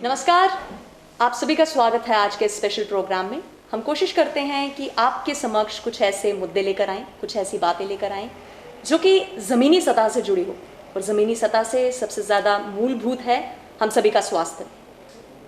नमस्कार, आप सभी का स्वागत है आज के स्पेशल प्रोग्राम में। हम कोशिश करते हैं कि आपके समक्ष कुछ ऐसे मुद्दे लेकर आएं, कुछ ऐसी बातें लेकर आएं जो कि ज़मीनी सतह से जुड़ी हो। और ज़मीनी सतह से सबसे ज़्यादा मूलभूत है हम सभी का स्वास्थ्य।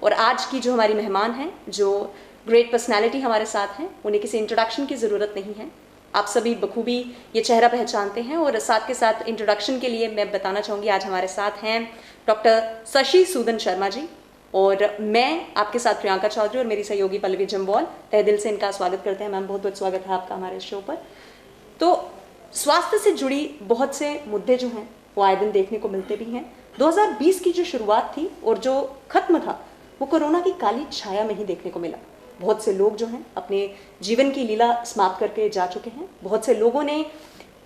और आज की जो हमारी मेहमान हैं, जो ग्रेट पर्सनैलिटी हमारे साथ हैं, उन्हें किसी इंट्रोडक्शन की ज़रूरत नहीं है। आप सभी बखूबी ये चेहरा पहचानते हैं। और साथ के साथ इंट्रोडक्शन के लिए मैं बताना चाहूँगी, आज हमारे साथ हैं डॉक्टर शशि सूदन शर्मा जी, और मैं आपके साथ प्रियंका चौधरी और मेरी सहयोगी पल्लवी जम्वाल तहे दिल से इनका स्वागत करते हैं। मैम, बहुत बहुत स्वागत है आपका हमारे शो पर। तो स्वास्थ्य से जुड़ी बहुत से मुद्दे जो हैं वो आए दिन देखने को मिलते भी हैं। 2020 की जो शुरुआत थी और जो खत्म था वो कोरोना की काली छाया में ही देखने को मिला। बहुत से लोग जो हैं अपने जीवन की लीला समाप्त करके जा चुके हैं। बहुत से लोगों ने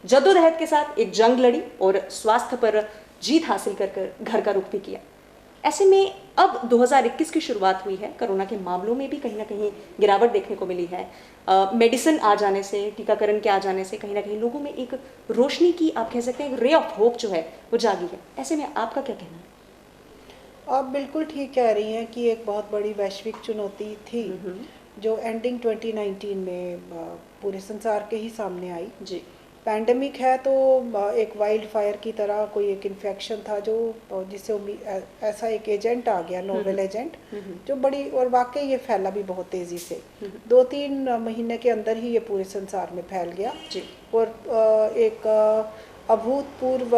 जद्दोजहद के साथ एक जंग लड़ी और स्वास्थ्य पर जीत हासिल कर घर का रुख भी किया। ऐसे में अब 2021 की शुरुआत हुई है। कोरोना के मामलों में भी कहीं ना कहीं गिरावट देखने को मिली है। मेडिसिन आ जाने से, टीकाकरण के आ जाने से कहीं ना कहीं लोगों में एक रोशनी की, आप कह सकते हैं, एक रे ऑफ होप जो है वो जागी है। ऐसे में आपका क्या कहना है? आप बिल्कुल ठीक कह रही हैं कि एक बहुत बड़ी वैश्विक चुनौती थी जो एंडिंग 2019 में पूरे संसार के ही सामने आई। जी। पैंडेमिक है तो एक वाइल्ड फायर की तरह कोई एक इन्फेक्शन था जो जिससे ऐसा एक एजेंट आ गया, नोवेल एजेंट, जो बड़ी, और वाकई ये फैला भी बहुत तेज़ी से। 2-3 महीने के अंदर ही ये पूरे संसार में फैल गया। जी। और एक अभूतपूर्व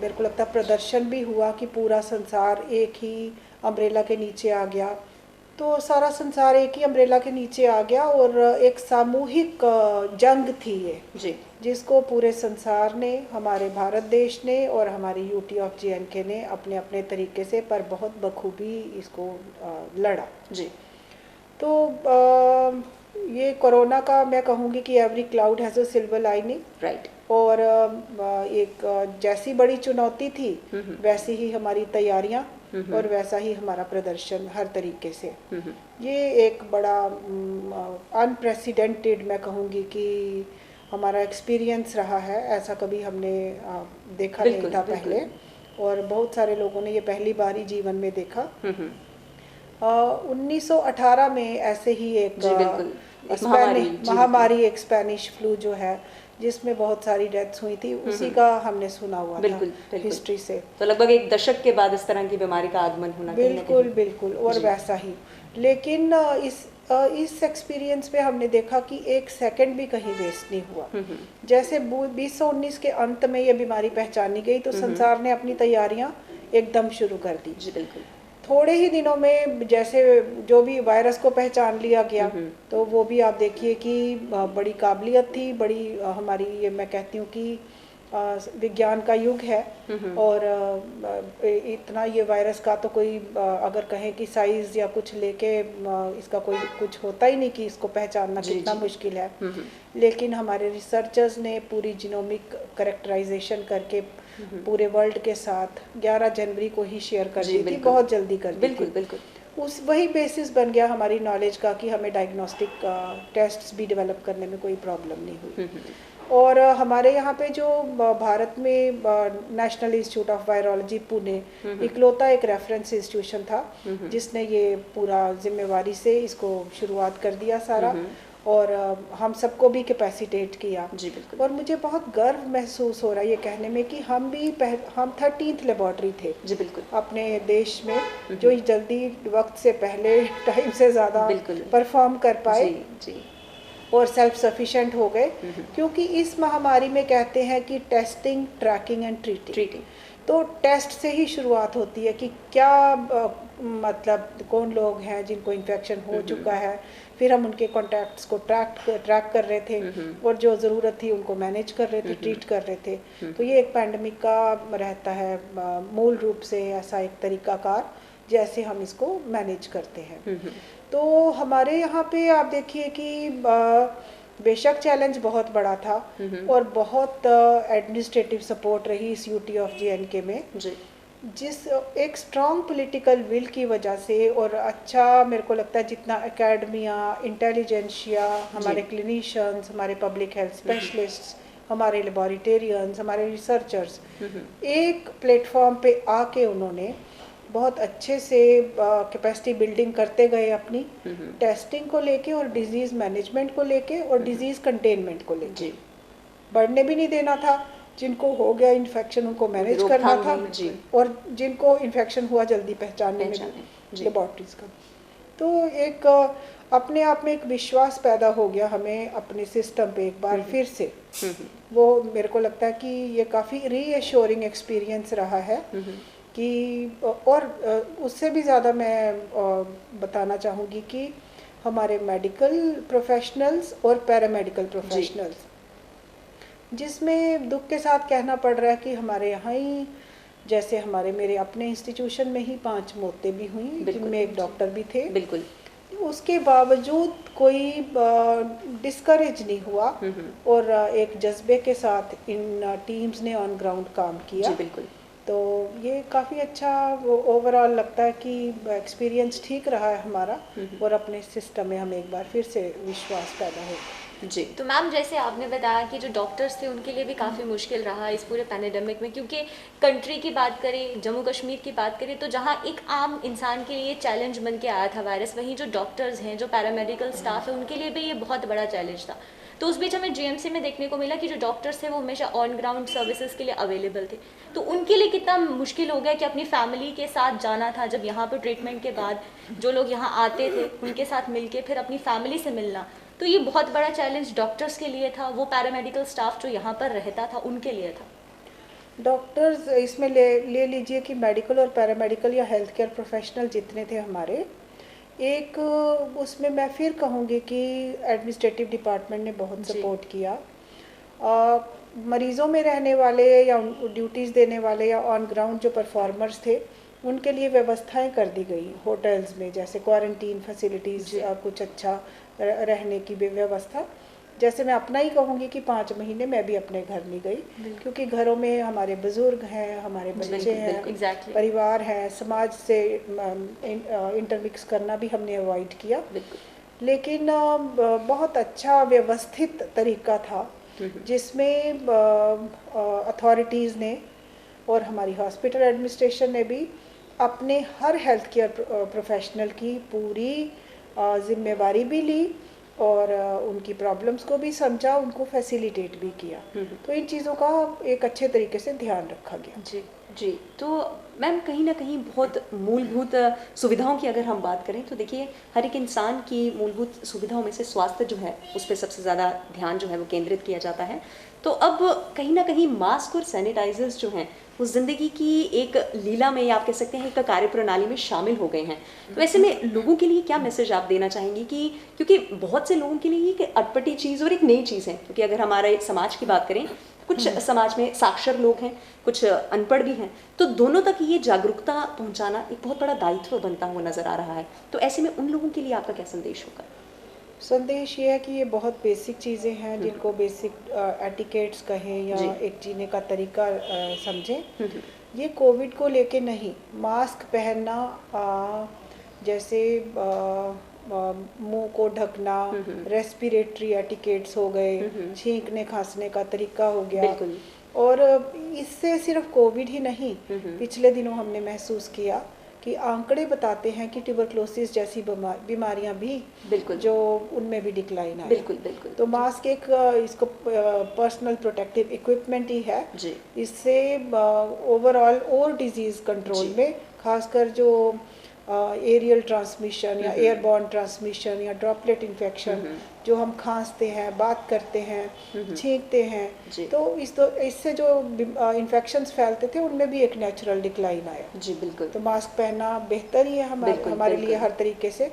मेरे को लगता है प्रदर्शन भी हुआ कि पूरा संसार एक ही अम्ब्रेला के नीचे आ गया। तो सारा संसार एक ही अम्ब्रेला के नीचे आ गया और एक सामूहिक जंग थी ये, जी, जिसको पूरे संसार ने, हमारे भारत देश ने और हमारी यूटी ऑफ JNK ने अपने अपने तरीके से पर बहुत बखूबी इसको लड़ा। जी। तो ये कोरोना का मैं कहूँगी कि every cloud has a silver lining. Right. और एक जैसी बड़ी चुनौती थी वैसी ही हमारी तैयारियां और वैसा ही हमारा प्रदर्शन हर तरीके से। ये एक बड़ा अनप्रेसिडेंटेड मैं कहूँगी कि हमारा एक्सपीरियंस रहा है। ऐसा कभी हमने देखा नहीं था पहले, और बहुत सारे लोगों ने ये पहली बार ही जीवन में देखा। 1918 में ऐसे ही एक महामारी, एक स्पेनिश फ्लू जो है, जिसमें बहुत सारी डेथ्स हुई थी, उसी का हमने सुना हुआ था हिस्ट्री से। तो लगभग एक दशक के बाद इस तरह की बीमारी का आगमन होना। बिल्कुल बिल्कुल, और वैसा ही। लेकिन इस एक्सपीरियंस में हमने देखा कि एक सेकंड भी कहीं वेस्ट नहीं हुआ। जैसे 2019 के अंत में ये बीमारी पहचानी गई तो संसार ने अपनी तैयारियां एकदम शुरू कर दी। जी बिल्कुल। थोड़े ही दिनों में जैसे जो भी वायरस को पहचान लिया गया, तो वो भी आप देखिए कि बड़ी काबिलियत थी, बड़ी हमारी, ये मैं कहती हूँ कि विज्ञान का युग है। और इतना ये वायरस का तो कोई अगर कहें कि साइज या कुछ लेके इसका कोई कुछ होता ही नहीं कि इसको पहचानना कितना मुश्किल है। लेकिन हमारे रिसर्चर्स ने पूरी जीनोमिक करेक्टराइजेशन करके पूरे वर्ल्ड के साथ 11 जनवरी को ही शेयर कर दी थी, बहुत जल्दी कर दी। बिल्कुल बिल्कुल। उस वही बेसिस बन गया हमारी नॉलेज का कि हमें डायग्नोस्टिक टेस्ट्स भी डेवलप करने में कोई प्रॉब्लम नहीं हुई। और हमारे यहाँ पे जो भारत में national institute of virology Pune इकलौता एक रेफरेंस इंस्टीट्यूशन था जिसने ये पूरा जिम्मेवारी से इसको शुरुआत कर दिया सारा, और हम सबको भी कैपेसिटेट किया। जी बिल्कुल। और मुझे बहुत गर्व महसूस हो रहा है ये कहने में कि हम 13th लेबॉर्ट्री थे। जी बिल्कुल। अपने देश में जो जल्दी वक्त से पहले टाइम से ज़्यादा परफॉर्म कर पाए। जी। और सेल्फ सफिशिएंट हो गए, क्योंकि इस महामारी में कहते हैं कि टेस्टिंग, ट्रैकिंग एंड ट्रीटिंग। तो टेस्ट से ही शुरुआत होती है कि क्या मतलब कौन लोग हैं जिनको इन्फेक्शन हो चुका है, फिर हम उनके कॉन्टैक्ट्स को ट्रैक कर रहे थे और जो ज़रूरत थी उनको मैनेज कर रहे थे, ट्रीट कर रहे थे। तो ये एक पैंडमिक का रहता है मूल रूप से ऐसा एक तरीकाकार जैसे हम इसको मैनेज करते हैं। तो हमारे यहाँ पे आप देखिए कि बेशक चैलेंज बहुत बड़ा था और बहुत एडमिनिस्ट्रेटिव सपोर्ट रही इस यूटी ऑफ JNK में, जिस एक स्ट्रॉन्ग पॉलिटिकल विल की वजह से, और अच्छा मेरे को लगता है जितना एकेडमिया, इंटेलिजेंशिया, हमारे क्लिनिशियंस, हमारे पब्लिक हेल्थ स्पेशलिस्ट्स, हमारे लेबोरेटरियंस, हमारे रिसर्चर्स एक प्लेटफॉर्म पे आके उन्होंने बहुत अच्छे से कैपेसिटी बिल्डिंग करते गए अपनी टेस्टिंग को लेके और डिजीज़ मैनेजमेंट को लेके और डिजीज़ कंटेनमेंट को लेके। बढ़ने भी नहीं देना था, जिनको हो गया इन्फेक्शन उनको मैनेज करना था, और जिनको इन्फेक्शन हुआ जल्दी पहचानने में लेबॉर्ट्रीज का। तो एक अपने आप में एक विश्वास पैदा हो गया हमें अपने सिस्टम पे एक बार फिर से। वो मेरे को लगता है कि ये काफ़ी रीएश्योरिंग एक्सपीरियंस रहा है कि, और उससे भी ज़्यादा मैं बताना चाहूँगी कि हमारे मेडिकल प्रोफेशनल्स और पैरामेडिकल प्रोफेशनल्स, जिसमें दुख के साथ कहना पड़ रहा है कि हमारे यहाँ ही, जैसे मेरे अपने इंस्टीट्यूशन में ही 5 मौतें भी हुई, जिनमें एक डॉक्टर भी थे। बिल्कुल। उसके बावजूद कोई डिस्करेज नहीं हुआ और एक जज्बे के साथ इन टीम्स ने ऑन ग्राउंड काम किया। बिल्कुल। तो ये काफ़ी अच्छा ओवरऑल लगता है कि एक्सपीरियंस ठीक रहा है हमारा, और अपने सिस्टम में हमें एक बार फिर से विश्वास पैदा हो। जी, तो मैम जैसे आपने बताया कि जो डॉक्टर्स थे उनके लिए भी काफ़ी मुश्किल रहा इस पूरे पैंडेमिक में, क्योंकि कंट्री की बात करें, जम्मू कश्मीर की बात करें, तो जहाँ एक आम इंसान के लिए चैलेंज बन के आया था वायरस, वहीं जो डॉक्टर्स हैं, जो पैरामेडिकल स्टाफ है, उनके लिए भी ये बहुत बड़ा चैलेंज था। तो उस बीच हमें जीएमसी में देखने को मिला कि जो डॉक्टर्स थे वो हमेशा ऑन ग्राउंड सर्विसेज के लिए अवेलेबल थे। तो उनके लिए कितना मुश्किल हो गया कि अपनी फैमिली के साथ जाना था, जब यहाँ पर ट्रीटमेंट के बाद जो लोग यहाँ आते थे उनके साथ मिलके फिर अपनी फैमिली से मिलना, तो ये बहुत बड़ा चैलेंज डॉक्टर्स के लिए था, वो पैरामेडिकल स्टाफ जो यहाँ पर रहता था उनके लिए था। डॉक्टर्स इसमें ले लीजिए कि मेडिकल और पैरामेडिकल या हेल्थ केयर प्रोफेशनल जितने थे हमारे, एक उसमें मैं फिर कहूँगी कि एडमिनिस्ट्रेटिव डिपार्टमेंट ने बहुत सपोर्ट किया। मरीज़ों में रहने वाले या ड्यूटीज़ देने वाले या ऑन ग्राउंड जो परफॉर्मर्स थे, उनके लिए व्यवस्थाएं कर दी गई होटल्स में, जैसे क्वारंटीन फैसिलिटीज़, कुछ अच्छा रहने की भी व्यवस्था। जैसे मैं अपना ही कहूँगी कि 5 महीने मैं भी अपने घर नहीं गई, क्योंकि घरों में हमारे बुज़ुर्ग हैं, हमारे बच्चे हैं, परिवार है, समाज से इंटरमिक्स करना भी हमने अवॉइड किया। लेकिन बहुत अच्छा व्यवस्थित तरीका था, जिसमें अथॉरिटीज़ ने और हमारी हॉस्पिटल एडमिनिस्ट्रेशन ने भी अपने हर हेल्थ केयर प्रोफेशनल की पूरी जिम्मेवारी भी ली और उनकी प्रॉब्लम्स को भी समझा, उनको फैसिलिटेट भी किया। तो इन चीज़ों का एक अच्छे तरीके से ध्यान रखा गया। जी। तो मैम कहीं ना कहीं बहुत मूलभूत सुविधाओं की अगर हम बात करें तो देखिए, हर एक इंसान की मूलभूत सुविधाओं में से स्वास्थ्य जो है उस पर सबसे ज़्यादा ध्यान जो है वो केंद्रित किया जाता है। तो अब कहीं ना कहीं मास्क और सैनिटाइजर्स जो हैं वो ज़िंदगी की एक लीला में, या आप कह सकते हैं एक कार्य प्रणाली में शामिल हो गए हैं। तो ऐसे में लोगों के लिए क्या मैसेज आप देना चाहेंगे कि, क्योंकि बहुत से लोगों के लिए ये एक अटपटी चीज़ और एक नई चीज़ है, क्योंकि अगर हमारे समाज की बात करें, कुछ समाज में साक्षर लोग हैं, कुछ अनपढ़ भी हैं, तो दोनों तक ये जागरूकता पहुंचाना एक बहुत बड़ा दायित्व बनता हुआ नज़र आ रहा है। तो ऐसे में उन लोगों के लिए आपका क्या संदेश होगा? संदेश ये है कि ये बहुत बेसिक चीज़ें हैं, जिनको बेसिक एटिकेट्स कहें या एक जीने का तरीका समझें। ये कोविड को लेके नहीं, मास्क पहनना, जैसे मुंह को ढकना, रेस्पिरेटरी एटिकेट्स हो गए, छींकने खांसने का तरीका हो गया। और इससे सिर्फ कोविड ही नहीं, पिछले दिनों हमने महसूस किया कि आंकड़े बताते हैं कि ट्यूबरक्लोसिस जैसी बीमारियां भी जो उनमें भी डिक्लाइन आया। बिल्कुल। तो मास्क एक इसको पर्सनल प्रोटेक्टिव इक्विपमेंट ही है। इससे ओवरऑल और डिजीज़ कंट्रोल में, खासकर जो एरियल ट्रांसमिशन या एयरबॉर्न ट्रांसमिशन या ड्रॉपलेट इन्फेक्शन, जो हम खांसते हैं, बात करते हैं, छींकते हैं, तो इससे जो इन्फेक्शंस फैलते थे उनमें भी एक नेचुरल डिक्लाइन आया। जी बिल्कुल। तो मास्क पहनना बेहतर ही है हमारे लिए हर तरीके से।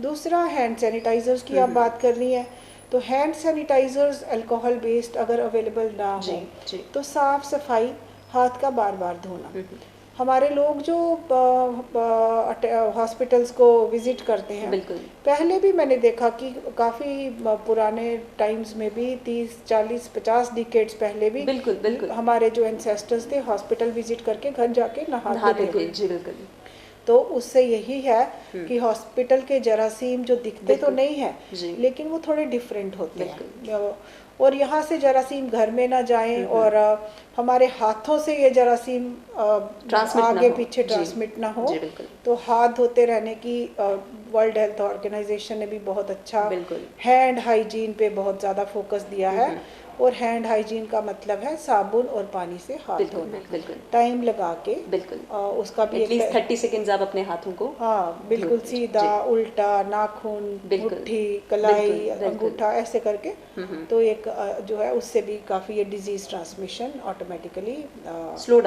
दूसरा, हैंड सैनिटाइजर्स की आप बात कर रही हैं, तो हैंड सैनिटाइजर्स अल्कोहल बेस्ड अगर अवेलेबल ना हो तो साफ सफाई, हाथ का बार बार धोना। हमारे लोग जो हॉस्पिटल्स को विजिट करते हैं, पहले भी मैंने देखा कि काफ़ी पुराने टाइम्स में भी 30, 40, 50 डिकेड्स पहले भी हमारे जो एंसेस्टर्स थे हॉस्पिटल विजिट करके घर जाके नहाते थे। तो उससे यही है कि हॉस्पिटल के जरासीम जो दिखते तो नहीं है जी। लेकिन वो थोड़े डिफरेंट होते हैं, और यहाँ से जरासीम घर में ना जाएं और हमारे हाथों से ये जरासीम आगे पीछे ट्रांसमिट ना हो। तो हाथ धोते रहने की वर्ल्ड हेल्थ ऑर्गेनाइजेशन ने भी बहुत अच्छा हैंड हाइजीन पे बहुत ज़्यादा फोकस दिया है, और हैंड हाइजीन का मतलब है साबुन और पानी से हाथ धोना, टाइम लगा के। उसका भी एटलीस्ट 30 सेकंड्स आप अपने हाथों को, हाँ बिल्कुल सीधा, उल्टा, नाखून, मुट्ठी, कलाई, अंगूठा ऐसे करके। तो एक जो है उससे भी काफ़ी ये disease transmission automatically slow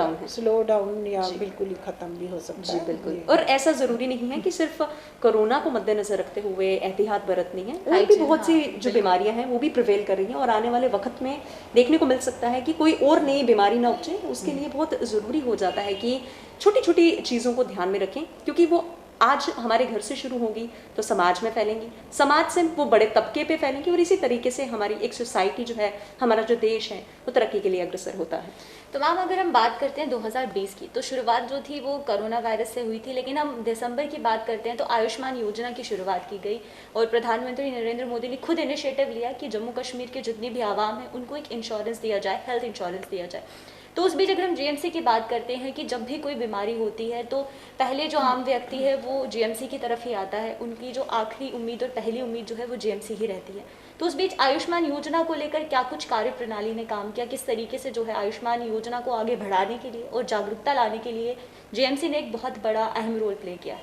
down या बिल्कुल ही ख़त्म भी हो सकता है। बिल्कुल। और ऐसा ज़रूरी नहीं है कि सिर्फ कोरोना को मद्देनजर रखते हुए एहतियात बरतनी है, और भी बहुत सी जो बीमारियां हैं वो भी प्रिवेल कर रही हैं, और आने वाले वक्त में देखने को मिल सकता है कि कोई और नई बीमारी ना उपजे। उसके लिए बहुत ज़रूरी हो जाता है कि छोटी छोटी चीज़ों को ध्यान में रखें, क्योंकि वो आज हमारे घर से शुरू होगी तो समाज में फैलेंगी, समाज से वो बड़े तबके पे फैलेंगी, और इसी तरीके से हमारी एक सोसाइटी जो है, हमारा जो देश है, वो तरक्की के लिए अग्रसर होता है। तो मैम अगर हम बात करते हैं 2020 की, तो शुरुआत जो थी वो कोरोना वायरस से हुई थी, लेकिन हम दिसंबर की बात करते हैं तो आयुष्मान योजना की शुरुआत की गई, और प्रधानमंत्री नरेंद्र मोदी ने खुद इनिशिएटिव लिया कि जम्मू कश्मीर के जितनी भी आवाम है उनको एक इंश्योरेंस दिया जाए, हेल्थ इंश्योरेंस दिया जाए। तो उस बीच अगर हम जीएमसी की बात करते हैं कि जब भी कोई बीमारी होती है तो पहले जो आम व्यक्ति है वो जीएमसी की तरफ ही आता है, उनकी जो आखिरी उम्मीद और पहली उम्मीद जो है वो जीएमसी ही रहती है। तो उस बीच आयुष्मान योजना को लेकर क्या कुछ कार्य प्रणाली ने काम किया, किस तरीके से जो है आयुष्मान योजना को आगे बढ़ाने के लिए और जागरूकता लाने के लिए जीएमसी ने एक बहुत बड़ा अहम रोल प्ले किया है?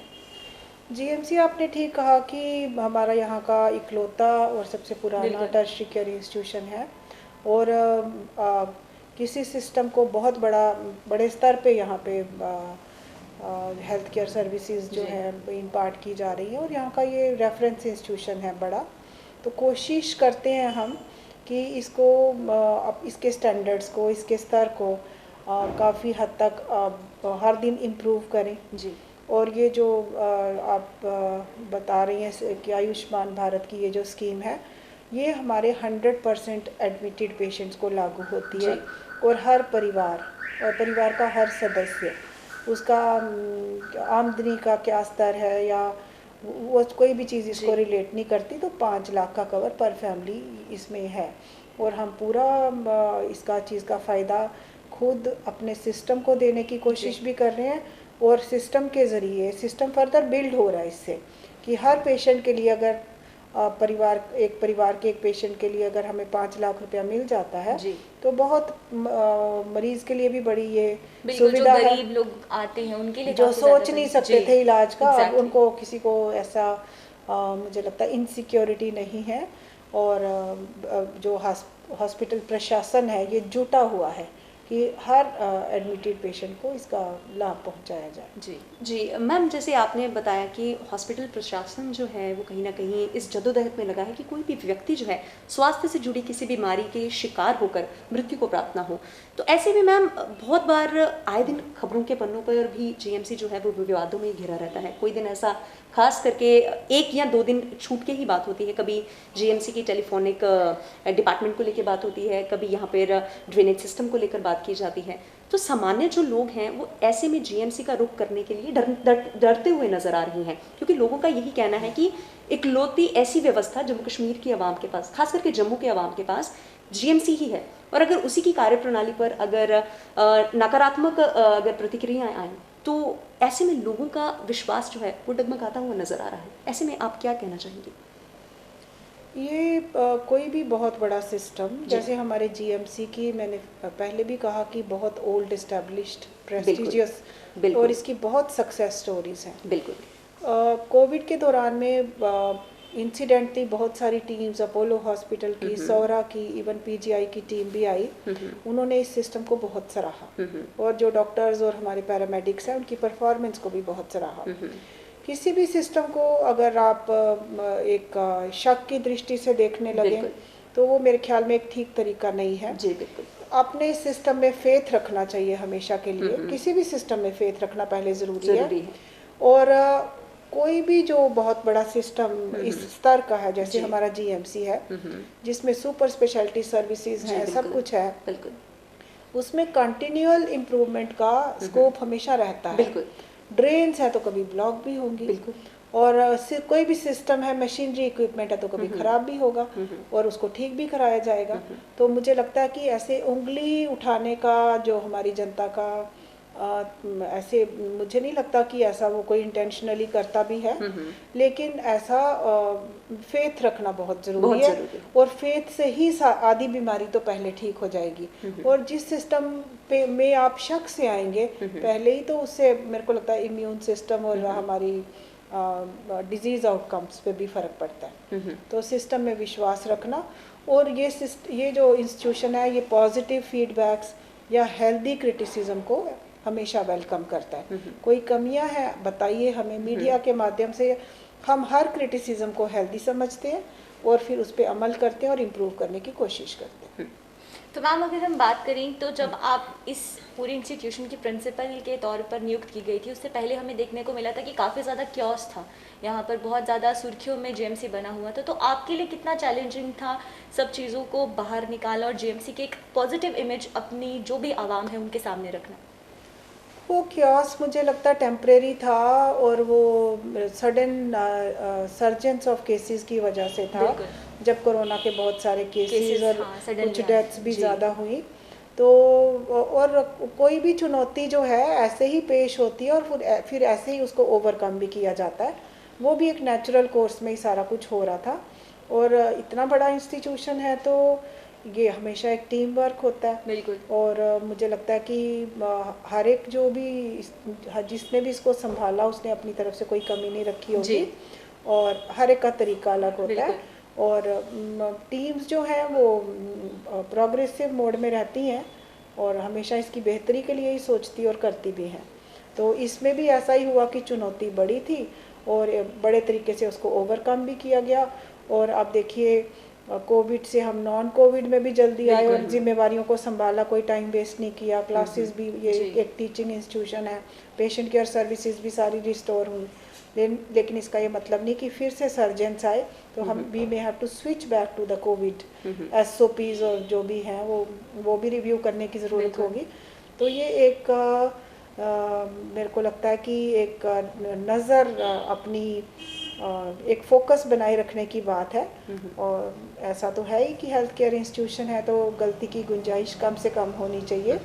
जीएमसी आपने ठीक कहा कि हमारा यहाँ का इकलौता और सबसे पुराना टर्शियरी केयर इंस्टीट्यूशन है, और किसी सिस्टम को बहुत बड़े स्तर पे यहाँ पे हेल्थ केयर सर्विसेज जो है इम्पार्ट की जा रही है, और यहाँ का ये रेफरेंस इंस्टीट्यूशन है बड़ा। तो कोशिश करते हैं हम कि इसको इसके स्टैंडर्ड्स को, इसके स्तर को काफ़ी हद तक हर दिन इम्प्रूव करें जी। और ये जो आप बता रही हैं कि आयुष्मान भारत की ये जो स्कीम है, ये हमारे 100% एडमिटेड पेशेंट्स को लागू होती है, और हर परिवार और परिवार का हर सदस्य, उसका आमदनी का क्या स्तर है या वो कोई भी चीज़ इसको रिलेट नहीं करती, तो 5 लाख का कवर पर फैमिली इसमें है। और हम पूरा इसका चीज़ का फ़ायदा खुद अपने सिस्टम को देने की कोशिश भी कर रहे हैं, और सिस्टम के ज़रिए सिस्टम फर्दर बिल्ड हो रहा है इससे कि हर पेशेंट के लिए अगर परिवार के एक पेशेंट के लिए अगर हमें 5 लाख रुपया मिल जाता है तो बहुत मरीज के लिए भी बड़ी ये सुविधा है। गरीब लोग आते हैं उनके लिए जो सोच नहीं सकते थे इलाज का, अब उनको किसी को ऐसा मुझे लगता है इनसिक्योरिटी नहीं है, और जो हॉस्पिटल प्रशासन है ये जुटा हुआ है कि हर एडमिटेड पेशेंट को इसका लाभ पहुंचाया जाए। जी मैम, जैसे आपने बताया कि हॉस्पिटल प्रशासन जो है वो कहीं ना कहीं इस जद्दोजहद में लगा है कि कोई भी व्यक्ति जो है स्वास्थ्य से जुड़ी किसी बीमारी के शिकार होकर मृत्यु को प्राप्त ना हो। तो ऐसे में मैम बहुत बार आए दिन खबरों के पन्नों पर भी जीएमसी जो है वो विवादों में घिरा रहता है। कोई दिन ऐसा खास करके 1 या 2 दिन छूट के ही बात होती है, कभी जीएमसी की टेलीफोनिक डिपार्टमेंट को लेकर बात होती है, कभी यहाँ पर ड्रेनेज सिस्टम को लेकर बात की जाती है। तो सामान्य जो लोग हैं वो ऐसे में जीएमसी का रुख करने के लिए डरते हुए नजर आ रही हैं, क्योंकि लोगों का यही कहना है कि इकलौती ऐसी व्यवस्था जम्मू कश्मीर की आवाम के पास, खास करके जम्मू के आवाम के पास जीएमसी ही है, और अगर उसी की कार्यप्रणाली पर अगर नकारात्मक अगर प्रतिक्रियाएं आएँ तो ऐसे में लोगों का विश्वास जो है वो डगमगाता हुआ नजर आ रहा है। ऐसे में आप क्या कहना चाहेंगे? ये कोई भी बहुत बड़ा सिस्टम, जैसे हमारे जीएमसी की मैंने पहले भी कहा कि बहुत ओल्ड एस्टेब्लिश्ड प्रेस्टिजियस, और इसकी बहुत सक्सेस स्टोरीज हैं। बिल्कुल। कोविड के दौरान में इंसिडेंटली बहुत सारी टीम्स, अपोलो हॉस्पिटल की, सौरा की, इवन पीजीआई की टीम भी आई, उन्होंने इस सिस्टम को बहुत सराहा, और जो डॉक्टर्स और हमारे पैरामेडिक्स हैं उनकी परफॉर्मेंस को भी बहुत सराहा। किसी भी सिस्टम को अगर आप एक शक की दृष्टि से देखने लगे तो वो मेरे ख्याल में एक ठीक तरीका नहीं है। जी बिल्कुल। अपने सिस्टम में फेथ रखना चाहिए हमेशा के लिए, किसी भी सिस्टम में फेथ रखना पहले ज़रूरी है। और कोई भी जो बहुत बड़ा सिस्टम इस स्तर का है, जैसे हमारा जीएमसी है जिसमें सुपर स्पेशलिटी सर्विसेज हैं, सब कुछ है, उसमें कंटिन्यूअल इम्प्रूवमेंट का स्कोप हमेशा रहता है। ड्रेन्स हैं तो कभी ब्लॉक भी होंगी, बिल्कुल। और कोई भी सिस्टम है, मशीनरी इक्विपमेंट है तो कभी ख़राब भी होगा और उसको ठीक भी कराया जाएगा। तो मुझे लगता है कि ऐसे उंगली उठाने का जो हमारी जनता का ऐसे मुझे नहीं लगता कि ऐसा वो कोई इंटेंशनली करता भी है, लेकिन ऐसा फेथ रखना बहुत ज़रूरी है, और फेथ से ही आधी बीमारी तो पहले ठीक हो जाएगी। और जिस सिस्टम पे में आप शक से आएंगे पहले ही, तो उससे मेरे को लगता है इम्यून सिस्टम और हमारी डिजीज़ आउटकम्स पे भी फ़र्क पड़ता है। तो सिस्टम में विश्वास रखना, और ये जो इंस्टीट्यूशन है ये पॉजिटिव फीडबैक्स या हेल्दी क्रिटिसिज्म को हमेशा वेलकम करता है। कोई कमियां हैं बताइए हमें, मीडिया के माध्यम से हम हर क्रिटिसिज्म को हेल्दी समझते हैं और फिर उस पर अमल करते हैं और इम्प्रूव करने की कोशिश करते हैं। तो मैम अगर हम बात करें तो जब आप इस पूरी इंस्टीट्यूशन की प्रिंसिपल के तौर पर नियुक्त की गई थी, उससे पहले हमें देखने को मिला था कि काफ़ी ज़्यादा क्योस था, यहाँ पर बहुत ज़्यादा सुर्खियों में जीएमसी बना हुआ था। तो आपके लिए कितना चैलेंजिंग था सब चीज़ों को बाहर निकालना और जीएमसी के एक पॉजिटिव इमेज अपनी जो भी आवाम है उनके सामने रखना? वो क्योस मुझे लगता है टेम्परेरी था, और वो सडन सर्जेंस ऑफ केसेस की वजह से था, जब कोरोना के बहुत सारे केसेस और कुछ डेथ्स भी ज़्यादा हुई। तो और कोई भी चुनौती जो है ऐसे ही पेश होती है और फिर ऐसे ही उसको ओवरकम भी किया जाता है। वो भी एक नेचुरल कोर्स में ही सारा कुछ हो रहा था, और इतना बड़ा इंस्टीट्यूशन है तो ये हमेशा एक टीम वर्क होता है। बिल्कुल। और मुझे लगता है कि हर एक जो भी जिसने भी इसको संभाला उसने अपनी तरफ से कोई कमी नहीं रखी होगी, और हर एक का तरीका अलग होता है, और टीम्स जो हैं वो प्रोग्रेसिव मोड में रहती हैं और हमेशा इसकी बेहतरी के लिए ही सोचती और करती भी हैं। तो इसमें भी ऐसा ही हुआ कि चुनौती बड़ी थी और बड़े तरीके से उसको ओवरकम भी किया गया। और आप देखिए कोविड से हम नॉन कोविड में भी जल्दी आए और जिम्मेवारियों को संभाला, कोई टाइम वेस्ट नहीं किया। क्लासेस भी, ये एक टीचिंग इंस्टीट्यूशन है, पेशेंट केयर सर्विसेज भी सारी रिस्टोर हुई। लेकिन इसका ये मतलब नहीं कि फिर से सर्जेंट्स आए तो हम we may have to switch back to the COVID SOPs और जो भी हैं वो भी रिव्यू करने की ज़रूरत होगी। तो ये एक मेरे को लगता है कि एक नज़र अपनी एक फोकस बनाए रखने की बात है। और ऐसा तो है ही कि हेल्थ केयर इंस्टीट्यूशन है तो गलती की गुंजाइश कम से कम होनी चाहिए।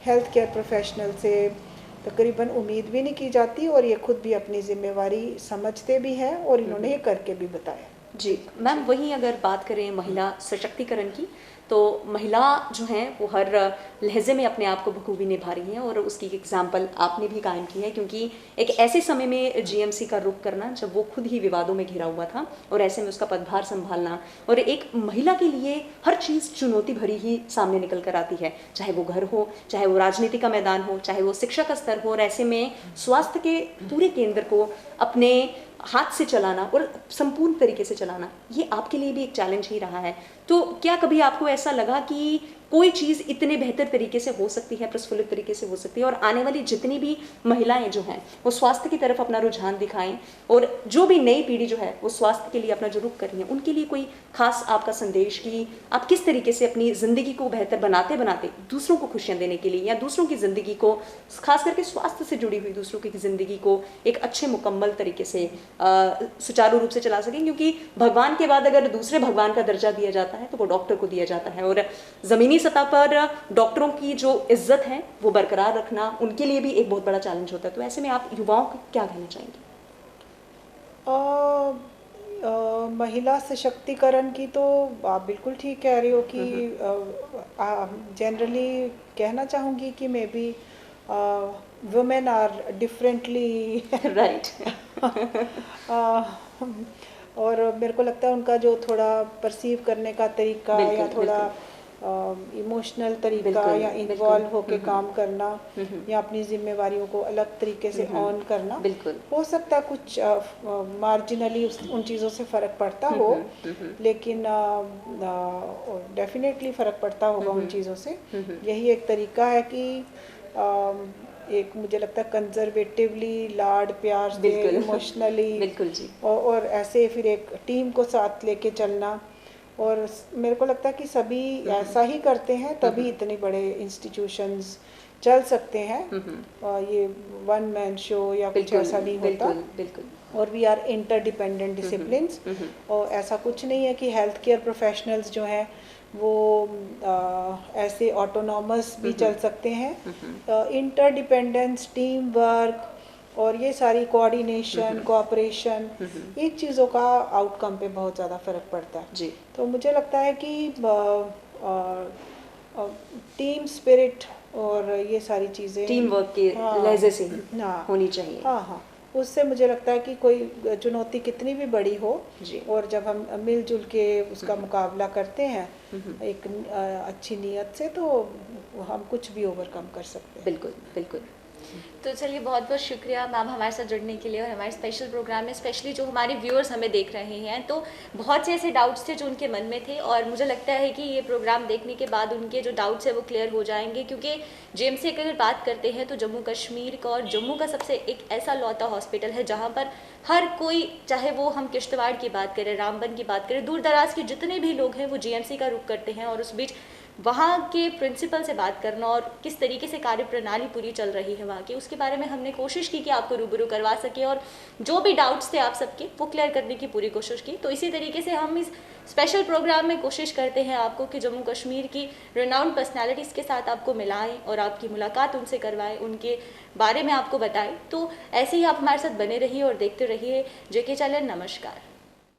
हेल्थ केयर प्रोफेशनल से तकरीबन उम्मीद भी नहीं की जाती, और ये खुद भी अपनी जिम्मेवारी समझते भी हैं और इन्होंने ये करके भी बताया। जी मैम, वहीं अगर बात करें महिला सशक्तिकरण की, तो महिला जो हैं वो हर लहजे में अपने आप को बखूबी निभा रही हैं, और उसकी एग्जाम्पल आपने भी कायम की है, क्योंकि एक ऐसे समय में जीएमसी का रुख करना जब वो खुद ही विवादों में घिरा हुआ था, और ऐसे में उसका पदभार संभालना, और एक महिला के लिए हर चीज़ चुनौती भरी ही सामने निकल कर आती है, चाहे वो घर हो, चाहे वो राजनीति का मैदान हो, चाहे वो शिक्षा का स्तर हो। और ऐसे में स्वास्थ्य के पूरे केंद्र को अपने हाथ से चलाना और संपूर्ण तरीके से चलाना, ये आपके लिए भी एक चैलेंज ही रहा है। तो क्या कभी आपको ऐसा लगा कि कोई चीज़ इतने बेहतर तरीके से हो सकती है, प्रस्फुल्लित तरीके से हो सकती है, और आने वाली जितनी भी महिलाएं जो हैं वो स्वास्थ्य की तरफ अपना रुझान दिखाएं, और जो भी नई पीढ़ी जो है वो स्वास्थ्य के लिए अपना जो रुख कर रही है, उनके लिए कोई खास आपका संदेश कि आप किस तरीके से अपनी ज़िंदगी को बेहतर बनाते बनाते दूसरों को खुशियाँ देने के लिए, या दूसरों की ज़िंदगी को, खास करके स्वास्थ्य से जुड़ी हुई दूसरों की ज़िंदगी को एक अच्छे मुकम्मल तरीके से सुचारू रूप से चला सकें? क्योंकि भगवान के बाद अगर दूसरे भगवान का दर्जा दिया जाता है तो वो डॉक्टर को दिया जाता है, और ज़मीनी सतह पर डॉक्टरों की जो इज्जत है वो बरकरार रखना उनके लिए भी एक बहुत बड़ा चैलेंज होता है। तो ऐसे में आप युवाओं को क्या कहना चाहेंगे? महिला सशक्तिकरण की तो आप बिल्कुल ठीक कह रही हो कि जनरली कहना चाहूँगी कि may be women are differently right. और मेरे को लगता है उनका जो थोड़ा परसीव करने का तरीका या थोड़ा इमोशनल तरीका या इन्वॉल्व होके काम करना या अपनी जिम्मेवारियों को अलग तरीके से ऑन करना, हो सकता है कुछ मार्जिनली उन चीज़ों से फ़र्क पड़ता हो, लेकिन डेफिनेटली फ़र्क पड़ता होगा उन चीज़ों से। यही एक तरीका है कि एक मुझे लगता है कंजर्वेटिवली लाड प्यार से इमोशनली और ऐसे फिर एक टीम को साथ लेके चलना। और मेरे को लगता है कि सभी ऐसा ही करते हैं, तभी इतने बड़े इंस्टीट्यूशंस चल सकते हैं, और ये वन मैन शो या कुछ ऐसा नहीं होता। बिल्कुल बिल्कुल। और वी आर इंटरडिपेंडेंट डिसिप्लिन्स, और ऐसा कुछ नहीं है कि हेल्थ केयर प्रोफेशनल्स जो हैं वो ऐसे ऑटोनॉमस भी चल सकते हैं। इंटरडिपेंडेंस, टीम वर्क और ये सारी कोऑर्डिनेशन, कोऑपरेशन, इन चीज़ों का आउटकम पे बहुत ज़्यादा फ़र्क पड़ता है जी। तो मुझे लगता है कि टीम स्पिरिट और ये सारी चीज़ें टीम वर्क के लहजे से ही हाँ होनी चाहिए। हाँ, उससे मुझे लगता है कि कोई चुनौती कितनी भी बड़ी हो जी। और जब हम मिलजुल के उसका मुकाबला करते हैं एक अच्छी नीयत से, तो हम कुछ भी ओवरकम कर सकते हैं। बिल्कुल बिल्कुल। तो चलिए, बहुत बहुत शुक्रिया मैम हमारे साथ जुड़ने के लिए और हमारे स्पेशल प्रोग्राम में, स्पेशली जो हमारे व्यूअर्स हमें देख रहे हैं, तो बहुत से ऐसे डाउट्स थे जो उनके मन में थे, और मुझे लगता है कि ये प्रोग्राम देखने के बाद उनके जो डाउट्स है वो क्लियर हो जाएंगे, क्योंकि जेएमसी की अगर बात करते हैं तो जम्मू कश्मीर का और जम्मू का सबसे एक ऐसा लौता हॉस्पिटल है जहाँ पर हर कोई, चाहे वो हम किश्तवाड़ की बात करें, रामबन की बात करें, दूर दराज के जितने भी लोग हैं वो जेएमसी का रुख करते हैं, और उस बीच वहाँ के प्रिंसिपल से बात करना और किस तरीके से कार्य प्रणाली पूरी चल रही है वहाँ की, उसके बारे में हमने कोशिश की कि आपको रूबरू करवा सके, और जो भी डाउट्स थे आप सबके वो क्लियर करने की पूरी कोशिश की। तो इसी तरीके से हम इस स्पेशल प्रोग्राम में कोशिश करते हैं आपको कि जम्मू कश्मीर की रिनाउंड पर्सनैलिटीज़ के साथ आपको मिलाएं और आपकी मुलाकात उनसे करवाएं, उनके बारे में आपको बताएं। तो ऐसे ही आप हमारे साथ बने रहिए और देखते रहिए जेके चैनल। नमस्कार।